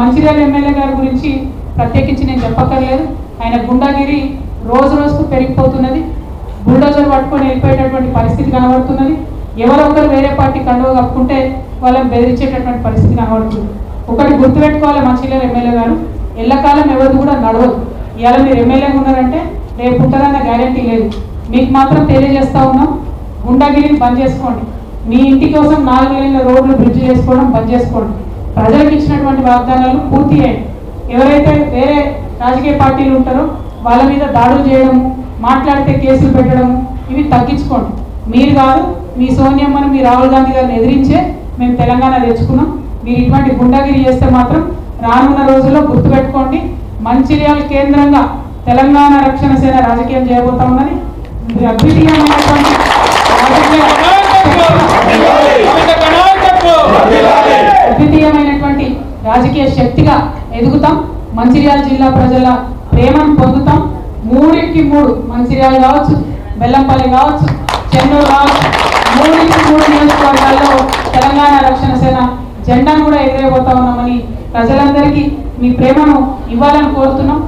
Mancherial MLA గారి గురించి ప్రత్యేకించి నేను చెప్పక్కర్లేదు. ఆయన గుండాగిరి రోజు రోజుకు పెరిగిపోతున్నది. బుల్డోజర్ పట్టుకొని వెళ్ళిపోయేటటువంటి పరిస్థితి కనబడుతున్నది. ఎవరో ఒకరు వేరే పార్టీ కండువ కప్పుకుంటే వాళ్ళని బెదిరించేటటువంటి పరిస్థితి కనబడుతుంది. ఒకటి గుర్తుపెట్టుకోవాలి, మంచిర్యాల ఎమ్మెల్యే గారు ఎల్లకాలం ఎవరిది కూడా నడవదు. ఇవాళ మీరు ఎమ్మెల్యేగా ఉన్నారంటే రేపు ఉంటారన్న గ్యారంటీ లేదు. మీకు మాత్రం తెలియజేస్తా ఉన్నాం, గుండాగిరిని బంద్ చేసుకోండి. మీ ఇంటి కోసం 4 లేన్ల రోడ్లు బ్రిడ్జ్ చేసుకోవడం బంద్ చేసుకోండి. ప్రజలకు ఇచ్చినటువంటి వాగ్దానాలు పూర్తి చేయండి. ఎవరైతే వేరే రాజకీయ పార్టీలు ఉంటారో వాళ్ళ మీద దాడులు చేయడము, మాట్లాడితే కేసులు పెట్టడము, ఇవి తగ్గించుకోండి. మీరు కాదు, మీ సోనియమ్మను, మీ రాహుల్ గాంధీ గారిని ఎదిరించే మేము తెలంగాణ తెచ్చుకున్నాం. మీరు ఇటువంటి గుండాగిరి చేస్తే మాత్రం రానున్న రోజుల్లో గుర్తుపెట్టుకోండి, మంచిర్యాల కేంద్రంగా తెలంగాణ రక్షణ సేన రాజకీయం చేయబోతా ఉన్నది. అద్వితీయమైనటువంటి రాజకీయ శక్తిగా ఎదుగుతాం. మంచిర్యాల జిల్లా ప్రజల ప్రేమను పొందుతాం. 3కి 3 మంచిర్యాల కావచ్చు, బెల్లంపల్లి కావచ్చు, చెన్నూరు కావచ్చు, 3కి 3 నియోజకవర్గాల్లో తెలంగాణ రక్షణ సేన జెండాను కూడా ఎగిరేయబోతా ఉన్నామని ప్రజలందరికీ మీ ప్రేమను ఇవ్వాలని కోరుతున్నాం.